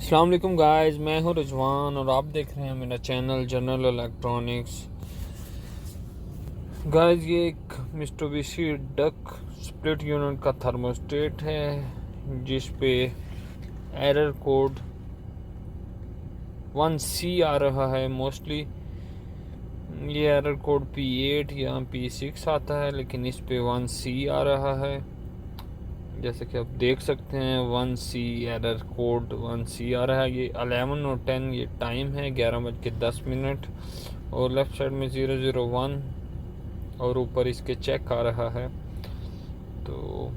अस्सलाम वालेकुम गाइस, मैं हूं रिजवान और आप देख रहे हैं मेरा चैनल जनरल इलेक्ट्रॉनिक्स। गाइस, ये एक मिस्टुबिशी डक स्प्लिट यूनिट का थर्मोस्टेट है जिस पे एरर कोड 1C आ रहा है। मोस्टली ये एरर कोड P8 या P6 आता है, लेकिन इस पे 1C आ रहा है। जैसे कि आप देख सकते हैं 1C एरर कोड 1C आ रहा है। ये 11 और 10 ये टाइम है, 11:10 और लेफ़्ट साइड में 001 और ऊपर इसके चेक आ रहा है। तो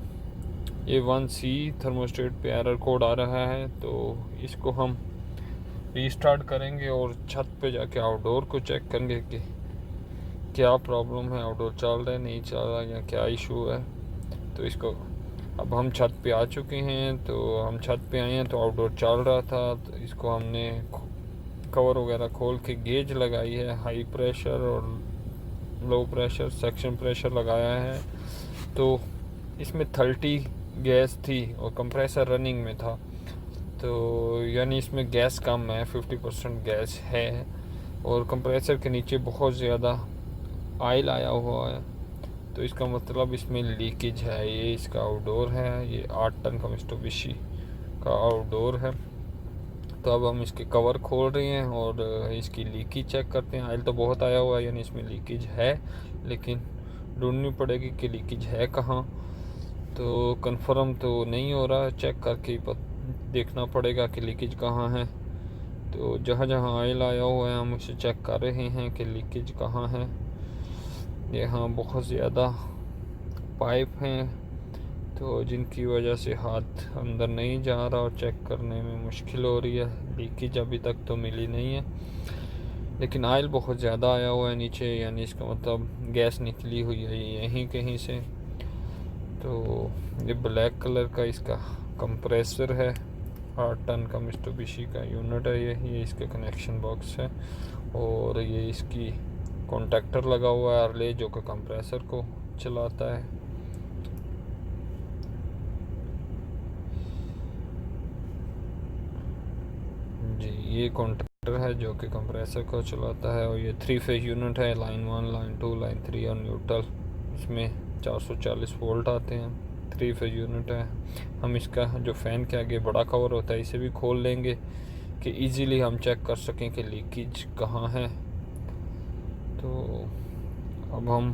ये 1C थर्मोस्टेट पे एरर कोड आ रहा है। तो इसको हम रीस्टार्ट करेंगे और छत पे जाके आउटडोर को चेक करेंगे कि क्या प्रॉब्लम है, आउटडोर चल रहा है नहीं चल रहा या क्या इशू है। तो इसको अब हम छत पे आ चुके हैं। तो हम छत पे आए हैं तो आउटडोर चल रहा था। तो इसको हमने कवर वगैरह खोल के गेज लगाई है, हाई प्रेशर और लो प्रेशर सेक्शन प्रेशर लगाया है। तो इसमें 30 गैस थी और कंप्रेसर रनिंग में था। तो यानी इसमें गैस कम है, 50% गैस है और कंप्रेसर के नीचे बहुत ज़्यादा ऑयल आया हुआ है। तो इसका मतलब इसमें लीकेज है। ये इसका आउटडोर है, ये 8 टन का मिस्टुबिशी का आउटडोर है। तो अब हम इसके कवर खोल रहे हैं और इसकी लीकेज चेक करते हैं। ऑयल तो बहुत आया हुआ है, यानी इसमें लीकेज है, लेकिन ढूंढनी पड़ेगी कि लीकेज है कहाँ। तो कंफर्म तो नहीं हो रहा, चेक करके देखना पड़ेगा कि लीकेज कहाँ है। तो जहाँ जहाँ ऑयल आया हुआ है हम उसे चेक कर रहे हैं कि लीकेज कहाँ है। यहाँ बहुत ज़्यादा पाइप हैं तो जिनकी वजह से हाथ अंदर नहीं जा रहा और चेक करने में मुश्किल हो रही है। लीकेज अभी तक तो मिली नहीं है, लेकिन ऑयल बहुत ज़्यादा आया हुआ है नीचे, यानी इसका मतलब गैस निकली हुई है यहीं कहीं से। तो ये ब्लैक कलर का इसका कंप्रेसर है, 8 टन का मिस्टुबिशी का यूनिट है। ये इसके कनेक्शन बॉक्स है और ये इसकी कॉन्टैक्टर लगा हुआ है रिले जो कि कंप्रेसर को चलाता है। जी, ये कॉन्टैक्टर है जो कि कंप्रेसर को चलाता है और ये 3 फेज यूनिट है, लाइन 1 लाइन 2 लाइन 3 और न्यूट्रल। इसमें 440 वोल्ट आते हैं, 3 फेज यूनिट है। हम इसका जो फ़ैन के आगे बड़ा कवर होता है इसे भी खोल लेंगे कि इजीली हम चेक कर सकें कि लीकेज कहाँ है। तो अब हम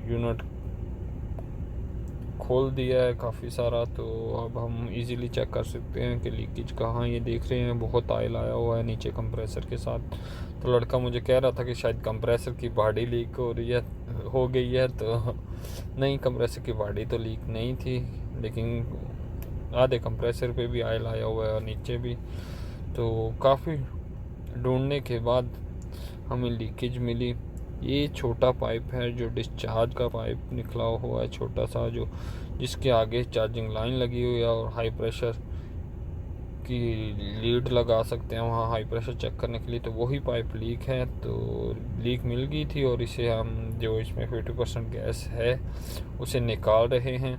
यूनिट खोल दिया है काफ़ी सारा, तो अब हम इजीली चेक कर सकते हैं कि लीकेज कहाँ। ये देख रहे हैं बहुत ऑयल आया हुआ है नीचे कंप्रेसर के साथ। तो लड़का मुझे कह रहा था कि शायद कंप्रेसर की बॉडी लीक हो गई है। तो नहीं, कंप्रेसर की बॉडी तो लीक नहीं थी, लेकिन आधे कंप्रेसर पे भी ऑयल आया हुआ है और नीचे भी। तो काफ़ी ढूंढने के बाद हमें लीकेज मिली। ये छोटा पाइप है जो डिस्चार्ज का पाइप निकला हुआ है, छोटा सा, जो जिसके आगे चार्जिंग लाइन लगी हुई है और हाई प्रेशर की लीड लगा सकते हैं वहाँ हाई प्रेशर चेक करने के लिए। तो वही पाइप लीक है, तो लीक मिल गई थी और इसे हम जो इसमें 50% गैस है उसे निकाल रहे हैं,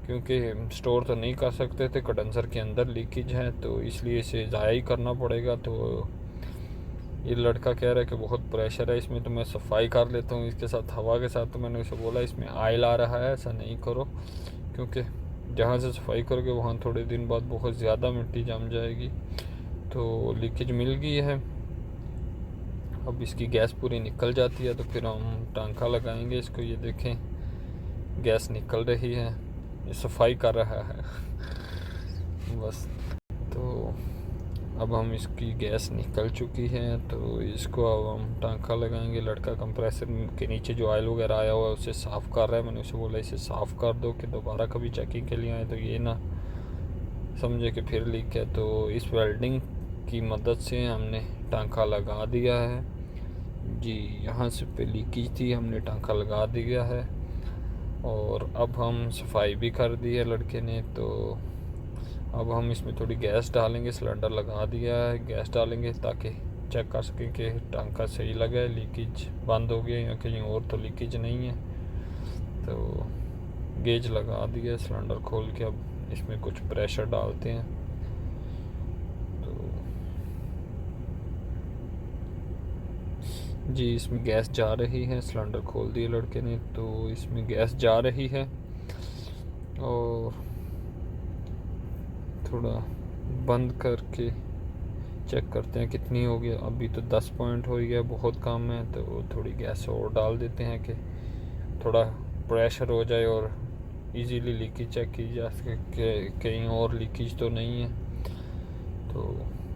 क्योंकि स्टोर तो नहीं कर सकते थे, कंडेंसर के अंदर लीकेज है तो इसलिए इसे ज़ाया ही करना पड़ेगा। तो ये लड़का कह रहा है कि बहुत प्रेशर है इसमें, तो मैं सफाई कर लेता हूँ इसके साथ, हवा के साथ। तो मैंने उसे बोला इसमें ऑयल आ रहा है, ऐसा नहीं करो, क्योंकि जहाँ से सफाई करोगे वहाँ थोड़े दिन बाद बहुत ज़्यादा मिट्टी जम जाएगी। तो लीकेज मिल गई है, अब इसकी गैस पूरी निकल जाती है तो फिर हम टांका लगाएंगे इसको। ये देखें गैस निकल रही है, ये सफाई कर रहा है बस। तो अब हम इसकी गैस निकल चुकी है तो इसको अब हम टांका लगाएंगे। लड़का कंप्रेसर के नीचे जो ऑयल वगैरह आया हुआ है उसे साफ़ कर रहा है। मैंने उसे बोला इसे साफ़ कर दो कि दोबारा कभी चेकिंग के लिए आए तो ये ना समझे कि फिर लीक है। तो इस वेल्डिंग की मदद से हमने टांका लगा दिया है। जी, यहाँ से पे लीकेज थी, हमने टांका लगा दिया है और अब हम सफाई भी कर दी है लड़के ने। तो अब हम इसमें थोड़ी गैस डालेंगे, सिलेंडर लगा दिया है, गैस डालेंगे ताकि चेक कर सकें कि टांका सही लगा है, लीकेज बंद हो गया या कहीं और तो लीकेज नहीं है। तो गेज लगा दिया, सिलेंडर खोल के अब इसमें कुछ प्रेशर डालते हैं। जी इसमें गैस जा रही है, सिलेंडर खोल दिए लड़के ने तो इसमें गैस जा रही है। और थोड़ा बंद करके चेक करते हैं कितनी हो गया। अभी तो 10 पॉइंट हो गया, बहुत कम है, तो थोड़ी गैस और डाल देते हैं कि थोड़ा प्रेशर हो जाए और इजीली लीकेज चेक की जा सके, कहीं और लीकेज तो नहीं है। तो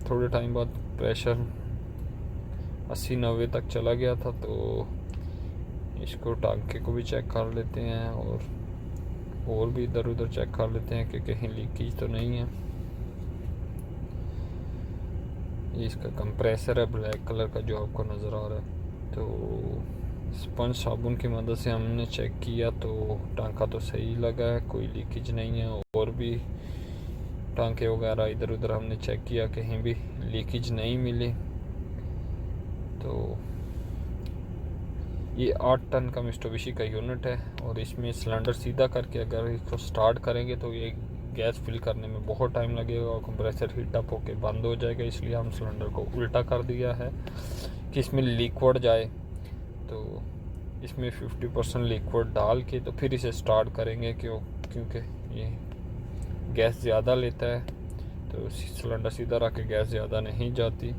थोड़े टाइम बाद प्रेशर 80-90 तक चला गया था, तो इसको टांके को भी चेक कर लेते हैं और भी इधर उधर चेक कर लेते हैं कि कहीं लीकेज तो नहीं है। ये इसका कंप्रेसर है ब्लैक कलर का जो आपको नज़र आ रहा है। तो स्पंज साबुन की मदद से हमने चेक किया तो टांका तो सही लगा है, कोई लीकेज नहीं है। और भी टांके वगैरह इधर उधर हमने चेक किया, कहीं भी लीकेज नहीं मिली। तो ये 8 टन का मित्सुबिशी का यूनिट है और इसमें सिलेंडर सीधा करके अगर इसको स्टार्ट करेंगे तो ये गैस फिल करने में बहुत टाइम लगेगा और कंप्रेसर हीट अप होकर बंद हो जाएगा। इसलिए हम सिलेंडर को उल्टा कर दिया है कि इसमें लिक्विड जाए। तो इसमें 50% लिक्विड डाल के तो फिर इसे स्टार्ट करेंगे, क्योंकि ये गैस ज़्यादा लेता है, तो सिलेंडर सीधा रख के गैस ज़्यादा नहीं जाती।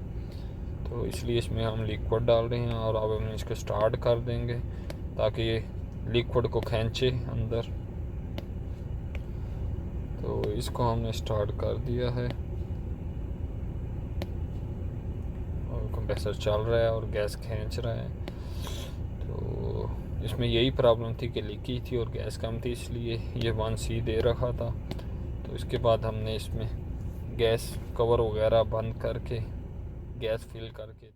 तो इसलिए इसमें हम लिक्विड डाल रहे हैं और अब हम इसको स्टार्ट कर देंगे ताकि ये लिक्विड को खींचे अंदर। तो इसको हमने स्टार्ट कर दिया है और कंप्रेसर चल रहा है और गैस खींच रहा है। तो इसमें यही प्रॉब्लम थी कि लीकेज थी और गैस कम थी, इसलिए ये 1C दे रखा था। तो इसके बाद हमने इसमें गैस कवर वगैरह बंद करके गैस फिल करके